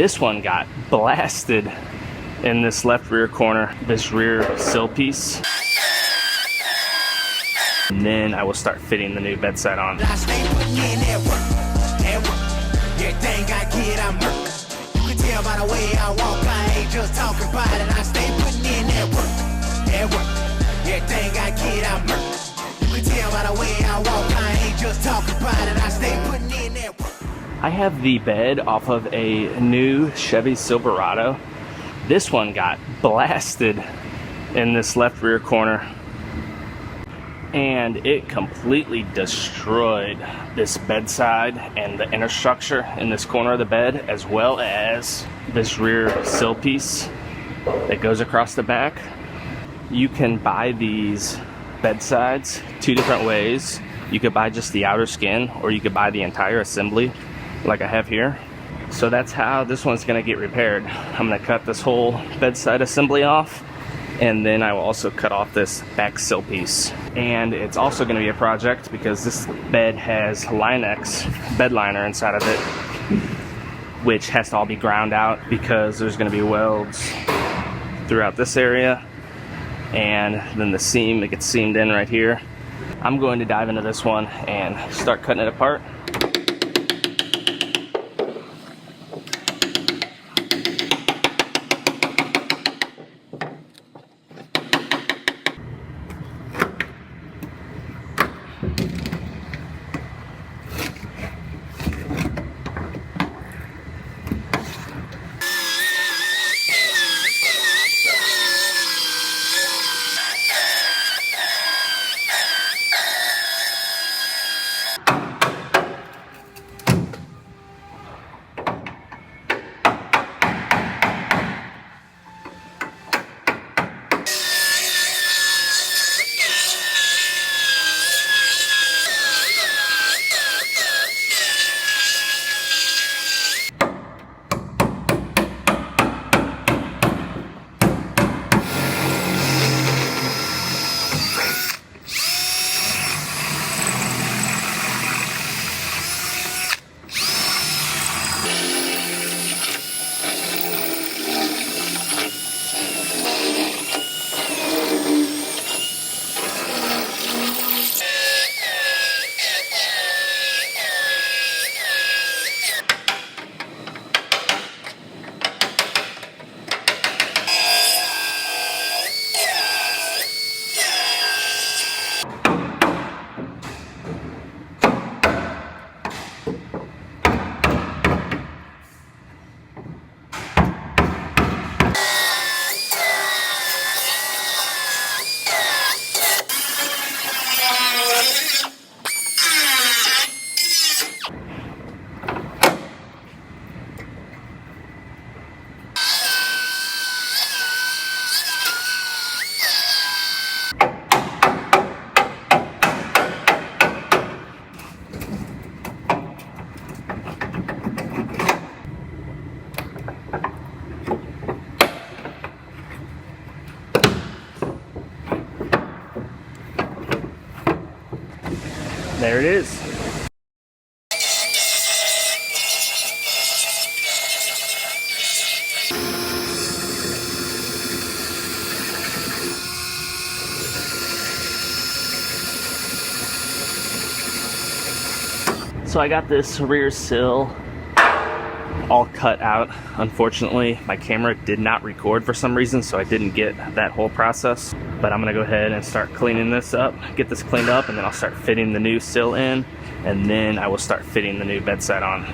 This one got blasted in this left rear corner, this rear sill piece. And then I will start fitting the new bedside on. By the way I walk, I ain't just talking about it. I stay putting in that work. Everything I get, I murk. You can tell by the way I walk, I ain't just talking about it. I stay putting in that work. I have the bed off of a new Chevy Silverado. This one got blasted in this left rear corner, and it completely destroyed this bedside and the inner structure in this corner of the bed, as well as this rear sill piece that goes across the back. You can buy these bedsides two different ways. You could buy just the outer skin, or you could buy the entire assembly like I have here. So that's how this one's gonna get repaired. I'm gonna cut this whole bedside assembly off, and then I will also cut off this back sill piece. And it's also going to be a project because this bed has Line-X bed liner inside of it, which has to all be ground out because there's going to be welds throughout this area, and then the seam, it gets seamed in right here. I'm going to dive into this one and start cutting it apart. There it is. So I got this rear sill all cut out. Unfortunately, my camera did not record for some reason, so I didn't get that whole process. But I'm gonna go ahead and start cleaning this up, get this cleaned up, and then I'll start fitting the new sill in, and then I will start fitting the new bedside on.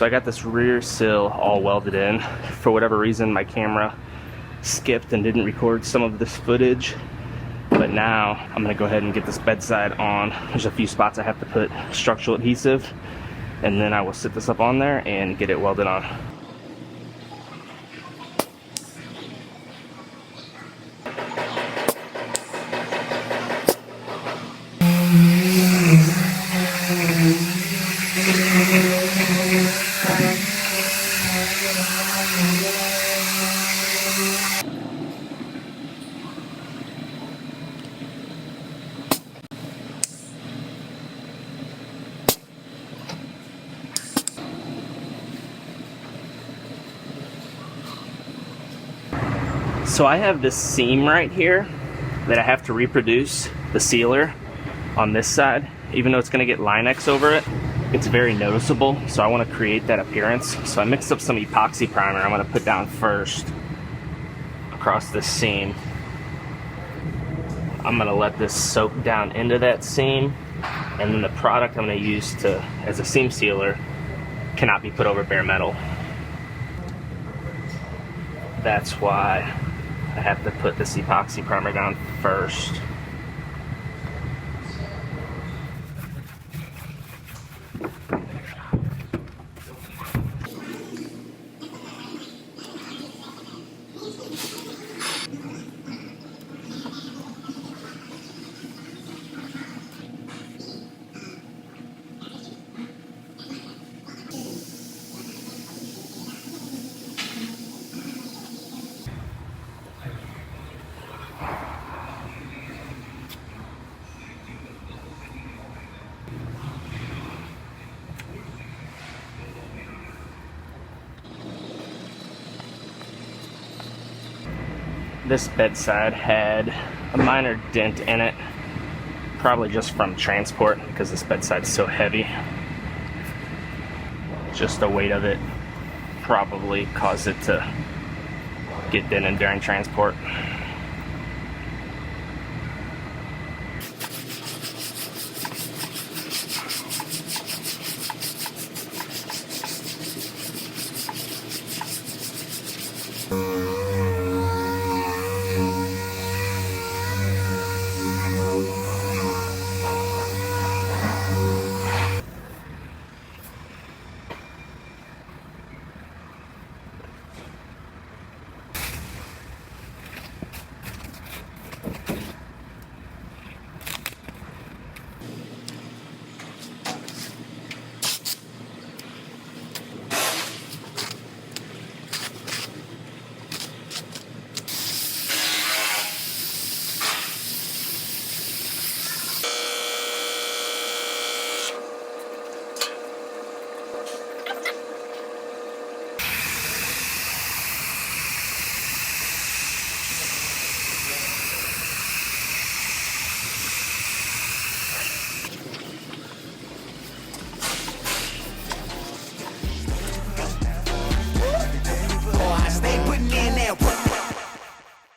So I got this rear sill all welded in. For whatever reason, my camera skipped and didn't record some of this footage. But now I'm gonna go ahead and get this bedside on. There's a few spots I have to put structural adhesive, and then I will sit this up on there and get it welded on. So I have this seam right here that I have to reproduce the sealer on this side. Even though it's gonna get Line-X over it, it's very noticeable, so I wanna create that appearance. So I mixed up some epoxy primer I'm gonna put down first across this seam. I'm gonna let this soak down into that seam, and then the product I'm gonna use as a seam sealer cannot be put over bare metal. That's why I have to put this epoxy primer down first. This bedside had a minor dent in it, probably just from transport because this bedside's so heavy. Just the weight of it probably caused it to get dented during transport.